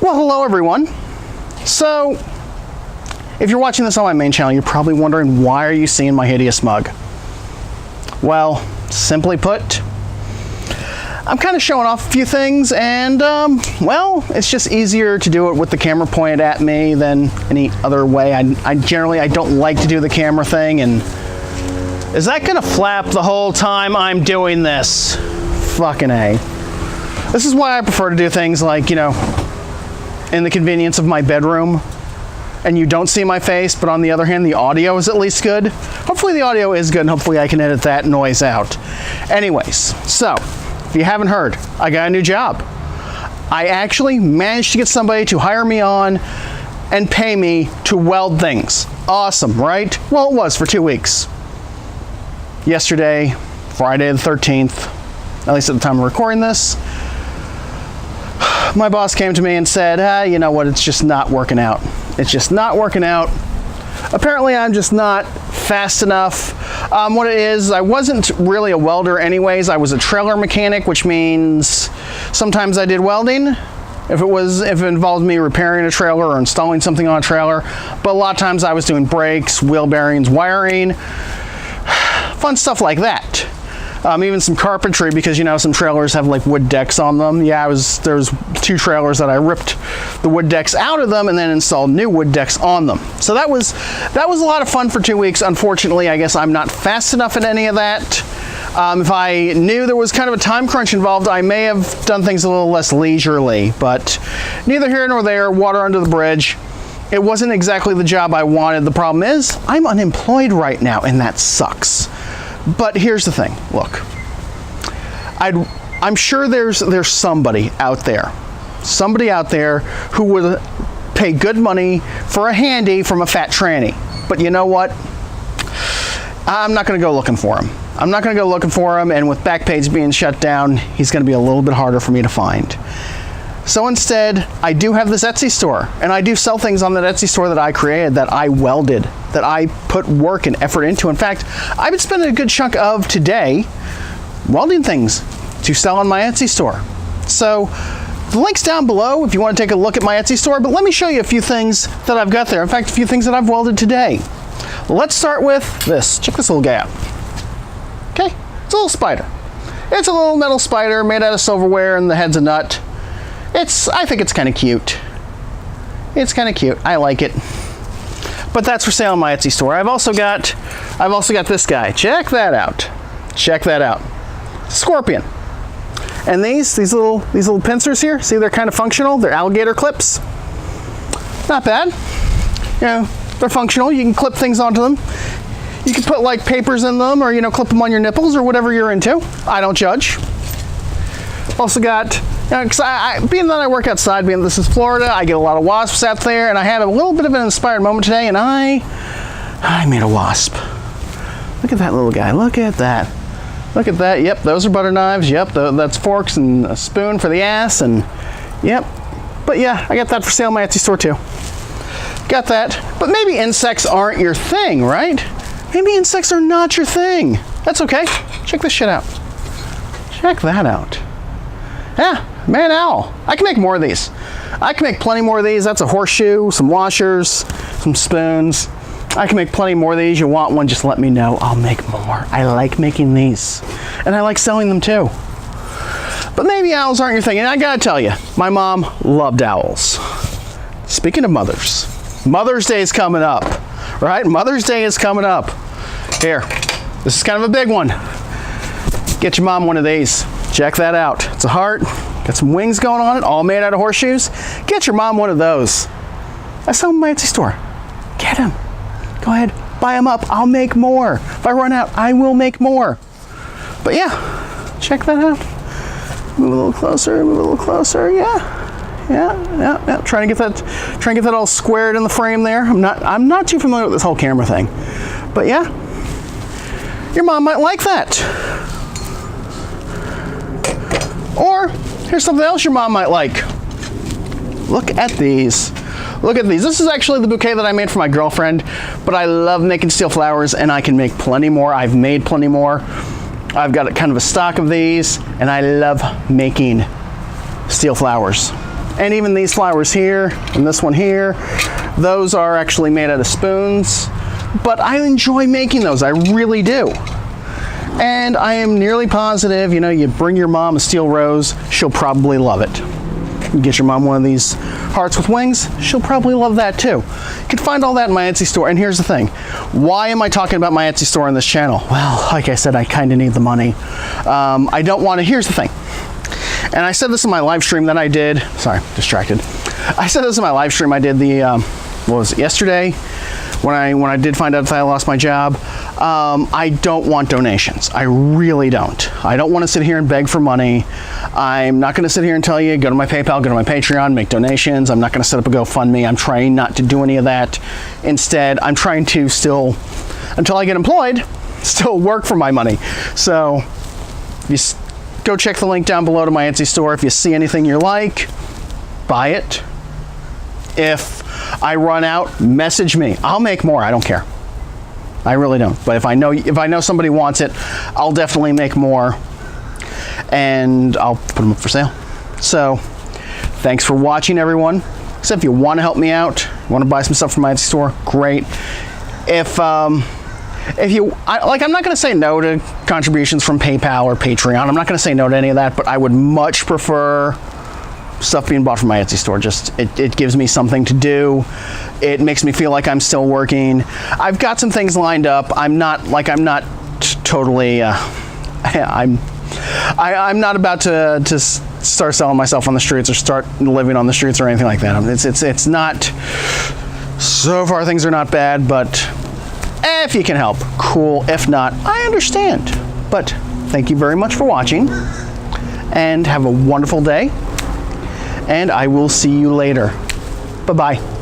Well, hello everyone. So, if you're watching this on my main channel, you're probably wondering, why are you seeing my hideous mug? Well, simply put, I'm kind of showing off a few things, and well, it's just easier to do it with the camera pointed at me than any other way. I generally don't like to do the camera thing, and is that gonna flap the whole time I'm doing this? Fucking A. This is why I prefer to do things like, you know, in the convenience of my bedroom, and you don't see my face, but on the other hand, the audio is at least good. Hopefully the audio is good, and hopefully I can edit that noise out. Anyways, so, if you haven't heard, I got a new job. I actually managed to get somebody to hire me on and pay me to weld things. Awesome, right? Well, it was for 2 weeks. Yesterday, Friday the 13th, at least at the time of recording this, my boss came to me and said, you know what, it's just not working out. It's just not working out. Apparently I'm just not fast enough. What it is, I wasn't really a welder anyways. I was a trailer mechanic, which means sometimes I did welding if it involved me repairing a trailer or installing something on a trailer. But a lot of times I was doing brakes, wheel bearings, wiring, fun stuff like that. Even some carpentry, because you know some trailers have like wood decks on them. Yeah, there's 2 trailers that I ripped the wood decks out of them and then installed new wood decks on them. So that was a lot of fun for 2 weeks. Unfortunately, I guess I'm not fast enough at any of that. If I knew there was kind of a time crunch involved, I may have done things a little less leisurely, but neither here nor there, water under the bridge. It wasn't exactly the job I wanted. The problem is I'm unemployed right now, and that sucks. But here's the thing, look, I'm sure there's somebody out there who would pay good money for a handy from a fat tranny. But you know what? I'm not gonna go looking for him. I'm not gonna go looking for him, and with Backpage being shut down, he's gonna be a little bit harder for me to find. So instead, I do have this Etsy store, and I do sell things on that Etsy store that I created, that I welded, that I put work and effort into. In fact, I've been spending a good chunk of today welding things to sell on my Etsy store. So the link's down below if you want to take a look at my Etsy store, but let me show you a few things that I've got there. In fact, a few things that I've welded today. Let's start with this. Check this little guy out. Okay, it's a little spider. It's a little metal spider made out of silverware, and the head's a nut. I think it's kind of cute. It's kind of cute. I like it. But that's for sale on my Etsy store. I've also got this guy. Check that out. Check that out. Scorpion. And these little pincers here, see, they're kind of functional. They're alligator clips. Not bad. You know, they're functional. You can clip things onto them. You can put like papers in them, or you know, clip them on your nipples, or whatever you're into. I don't judge. Also got, being that I work outside, being this is Florida, I get a lot of wasps out there, and I had a little bit of an inspired moment today, and I made a wasp. Look at that little guy. Look at that. Look at that. Yep, those are butter knives. Yep, that's forks and a spoon for the ass, and yep. But yeah, I got that for sale on my Etsy store too. Got that. But maybe insects aren't your thing, right? Maybe insects are not your thing. That's okay. Check this shit out. Check that out. Yeah, man owl. I can make more of these. I can make plenty more of these. That's a horseshoe, some washers, some spoons. I can make plenty more of these. You want one, just let me know. I'll make more. I like making these. And I like selling them too. But maybe owls aren't your thing. And I gotta tell you, my mom loved owls. Speaking of mothers, Mother's Day is coming up, right? Mother's Day is coming up. Here, this is kind of a big one. Get your mom one of these. Check that out. It's a heart, got some wings going on it, all made out of horseshoes. Get your mom one of those. I sell them in my Etsy store. Get them. Go ahead, buy them up. I'll make more. If I run out, I will make more. But yeah, check that out. Move a little closer, move a little closer. Yeah. Trying to get that all squared in the frame there. I'm not too familiar with this whole camera thing. But yeah, your mom might like that. Or here's something else your mom might like. Look at these. Look at these. This is actually the bouquet that I made for my girlfriend, but I love making steel flowers, and I can make plenty more. I've made plenty more. I've got kind of a stock of these, and I love making steel flowers. And even these flowers here, and this one here, those are actually made out of spoons. But I enjoy making those, I really do. And I am nearly positive, you know, you bring your mom a steel rose, she'll probably love it. You get your mom one of these hearts with wings, she'll probably love that too. You can find all that in my Etsy store. And here's the thing, why am I talking about my Etsy store on this channel? Well, like I said, I kind of need the money. I don't want to, here's the thing. And I said this in my live stream that I did, sorry, distracted. I said this in my live stream I did what was it, yesterday? When I did find out that I lost my job. I don't want donations. I really don't. I don't want to sit here and beg for money. I'm not going to sit here and tell you, go to my PayPal, go to my Patreon, make donations. I'm not going to set up a GoFundMe. I'm trying not to do any of that. Instead, I'm trying to still, until I get employed, still work for my money. So, go check the link down below to my Etsy store. If you see anything you like, buy it. If I run out, message me. I'll make more. I don't care. I really don't. But if I know somebody wants it, I'll definitely make more, and I'll put them up for sale. So, thanks for watching, everyone. So if you want to help me out, want to buy some stuff from my Etsy store, great. If you I'm not going to say no to contributions from PayPal or Patreon. I'm not going to say no to any of that, but I would much prefer stuff being bought from my Etsy store. Just it gives me something to do. It makes me feel like I'm still working. I've got some things lined up. I'm not totally I'm not about to start selling myself on the streets or start living on the streets or anything like that. It's not, so far things are not bad, but if you can help, cool. If not, I understand. But thank you very much for watching, and have a wonderful day. And I will see you later. Bye-bye.